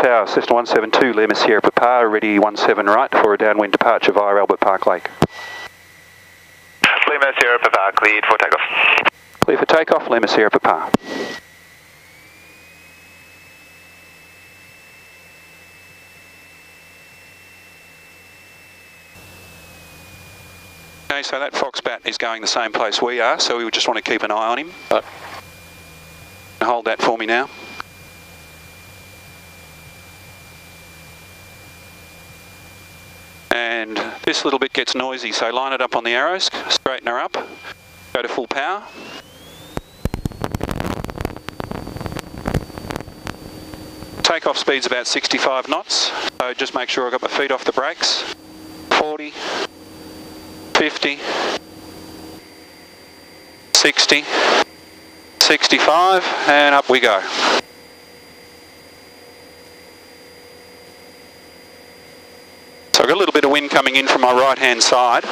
Tower, Cessna 172, Lima Sierra Papa, ready 17 right for a downwind departure via Albert Park Lake. Lima Sierra Papa, cleared for takeoff. Clear for takeoff, Lima Sierra Papa. Okay, so that Foxbat is going the same place we are, so we would just want to keep an eye on him. Right. Hold that for me now. And this little bit gets noisy, so line it up on the arrows, straighten her up, go to full power. Takeoff speed's about 65 knots, so just make sure I've got my feet off the brakes. 40, 50, 60, 65, and up we go. So I've got a little bit of wind coming in from my right hand side.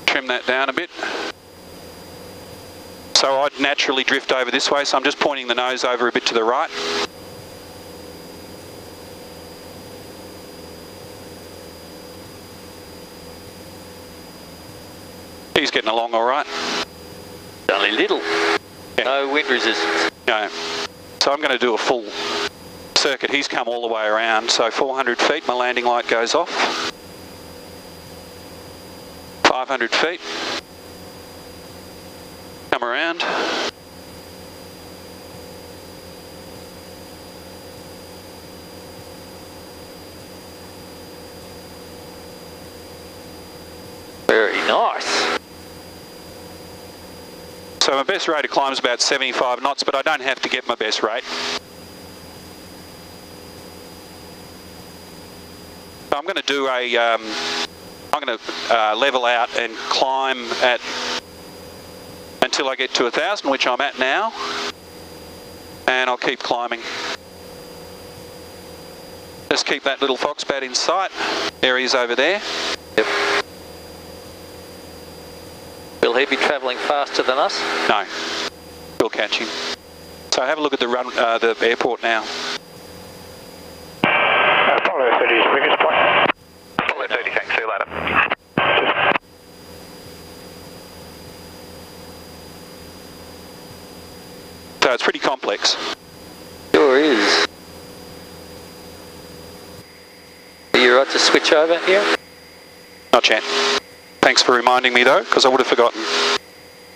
Trim that down a bit. So I'd naturally drift over this way, so I'm just pointing the nose over a bit to the right. He's getting along all right. Only little. Yeah. No wind resistance. No. So I'm going to do a full circuit. He's come all the way around, so 400 feet, my landing light goes off. 500 feet. Come around. Very nice. So my best rate of climb is about 75 knots, but I don't have to get my best rate. So I'm going to do a, I'm going to level out and climb at until I get to 1,000, which I'm at now, and I'll keep climbing. Just keep that little Foxbat in sight. There he is over there. Yep. Will he be travelling faster than us? No, we'll catch him. So have a look at the the airport now. Apollo 30 is biggest point. Apollo 30, thanks, see you later. So it's pretty complex. Sure is. Are you right to switch over here? Not yet. Thanks for reminding me though, because I would have forgotten.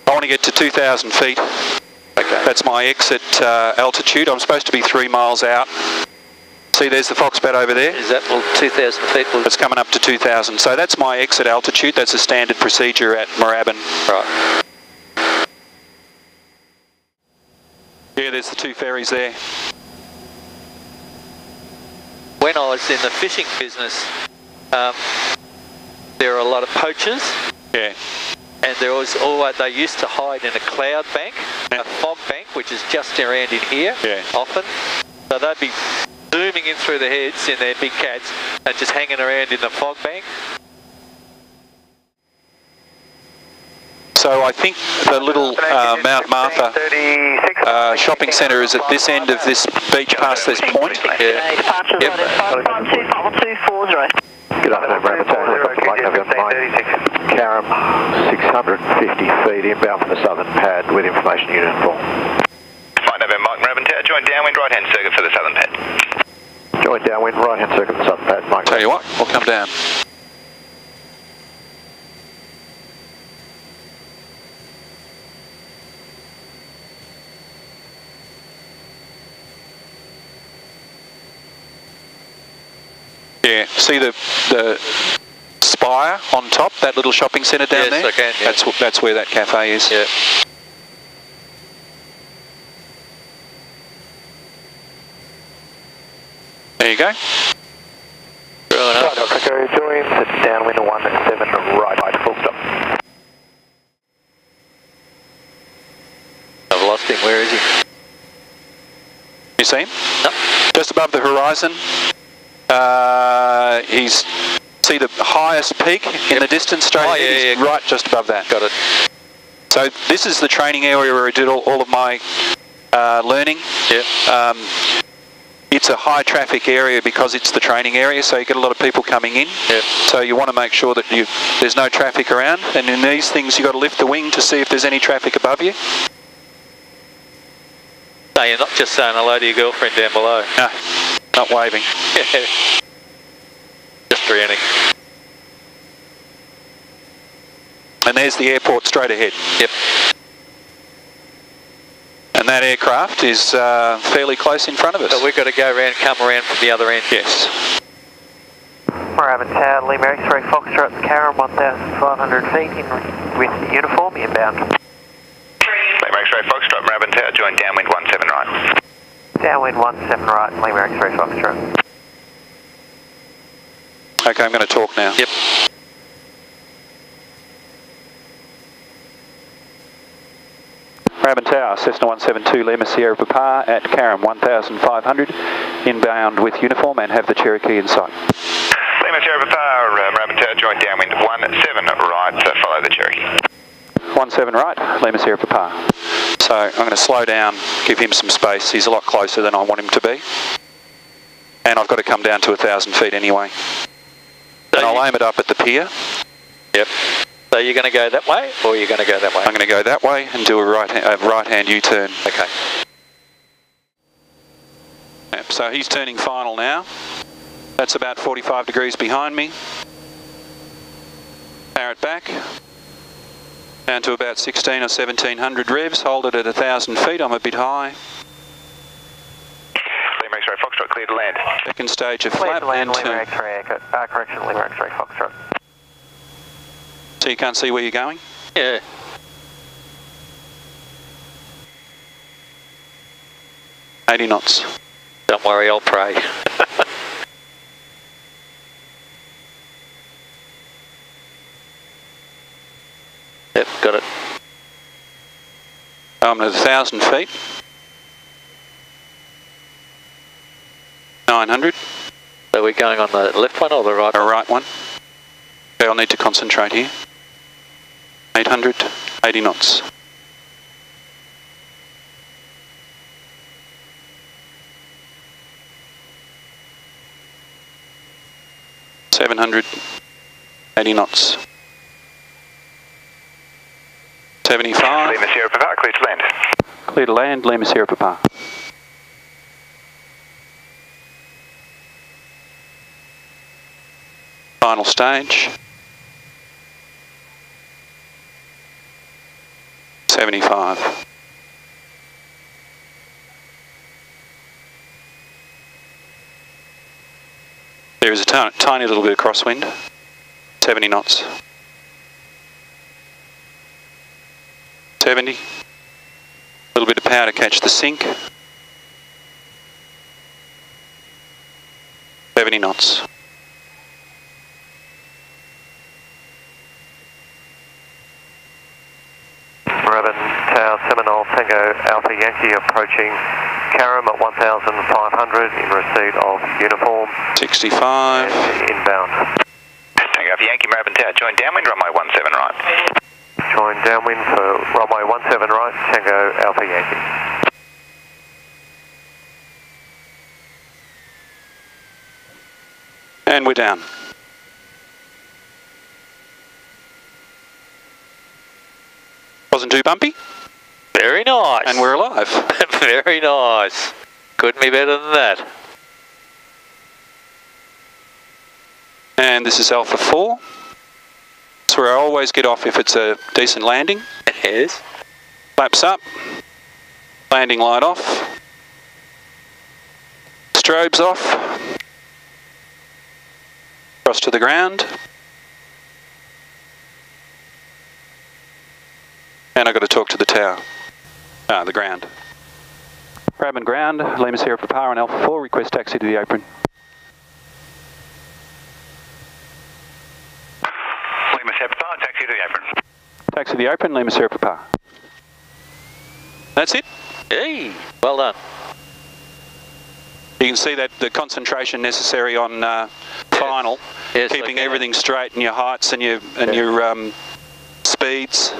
I want to get to 2,000 feet. Okay. That's my exit altitude. I'm supposed to be 3 miles out. See, there's the Foxbat over there. Is that 2,000 feet? It's coming up to 2,000. So that's my exit altitude. That's a standard procedure at Moorabbin. Right. Yeah, there's the 2 ferries there. When I was in the fishing business, there are a lot of poachers. Yeah. And there was always, they used to hide in a cloud bank, Yeah. a fog bank, which is just around in here, Yeah. often. So they'd be zooming in through the heads in their big cats and just hanging around in the fog bank. So I think the little Mount Martha shopping centre is at this end of this beach past this point. Yeah. Departure Yep. is 51240. Good afternoon, Karam, 650 feet inbound from the southern pad with information unit in full. Flight November Mike Moorabbin Tower, join downwind right hand circuit for the southern pad. Join downwind, right hand circuit for the southern pad. Mike. Tell you what, we'll come down. Yeah, see the spire on top, that little shopping centre down there? Yes, I can, yeah. That's where that cafe is. Yeah. There you go. Right enough. Echo join, it's downwind 17 right, full stop. I've lost him, where is he? You see him? No. Just above the horizon. He's, see the highest peak in the distance straight ahead? He's right just above that. Got it. So this is the training area where I did all of my learning. Yep. It's a high traffic area because it's the training area, so you get a lot of people coming in. Yep. So you want to make sure that there's no traffic around, and in these things you've got to lift the wing to see if there's any traffic above you. So you're not just saying hello to your girlfriend down below? No, not waving. Just drowning. And there's the airport straight ahead. Yep. And that aircraft is fairly close in front of us. So we've got to go around, come around from the other end. Yes. Moorabbin Tower, Lima X-ray Foxtrot, Caram 1,500 feet in with uniform inbound. Lima X-ray Foxtrot, Moorabbin Tower, join downwind 17 right. Downwind 17 right, Lima X-ray Foxtrot. Okay, I'm going to talk now. Yep. Moorabbin Tower, Cessna 172 Lima Sierra Papa at Caram 1500, inbound with uniform and have the Cherokee in sight. Lima Sierra Papa, Moorabbin Tower, join downwind 17 right, follow the Cherokee. 17 right, Lima Sierra Papa. So I'm going to slow down, give him some space. He's a lot closer than I want him to be. And I've got to come down to 1,000 feet anyway. And I'll aim it up at the pier. Yep. So you're going to go that way, or you're going to go that way? I'm going to go that way and do a right-hand U-turn. Okay. Yep, so he's turning final now. That's about 45 degrees behind me. Power it back. Down to about 16 or 1700 revs. Hold it at 1,000 feet. I'm a bit high. Lima X-ray Foxtrot, clear to land. Second stage of Clear flap to land, and Lima turn. X-ray, correction, Lima X-ray Foxtrot. So you can't see where you're going? Yeah. $80 knots. Don't worry, I'll pray. Yep, got it. I'm at 1,000 feet. 900. So we're going on the left one or the right A one? right one. Okay, I'll need to concentrate here. 800, 80 knots. $700, 80 knots. 75. Lima Sierra Papa, clear to land. Clear to land, Lima Sierra Papa. Final stage. 75. There is a tiny little bit of crosswind. 70 knots. 70. A little bit of power to catch the sink. 70 knots. Moorabbin Tower, Seminole, Tango Alpha Yankee approaching Caram at 1,500 in receipt of uniform 65. and inbound. Tango Alpha Yankee, Moorabbin Tower, join downwind, runway 17 right. Join downwind for runway 17 right, Tango Alpha Yankee. And we're down. Wasn't too bumpy. Very nice. And we're alive. Very nice. Couldn't be better than that. And this is Alpha 4. That's where I always get off if it's a decent landing. Yes. Flaps up. Landing light off. Strobes off. Cross to the ground. And I've got to talk to the tower. The ground. Moorabbin ground, Lima Sierra Papa on Alpha 4, request taxi to the apron. Lima Sierra Papa, taxi to the apron. Taxi to the apron, Lima Sierra Papa. That's it. Hey, well done. You can see that the concentration necessary on final, Yes, keeping okay. everything straight and your heights and your speeds.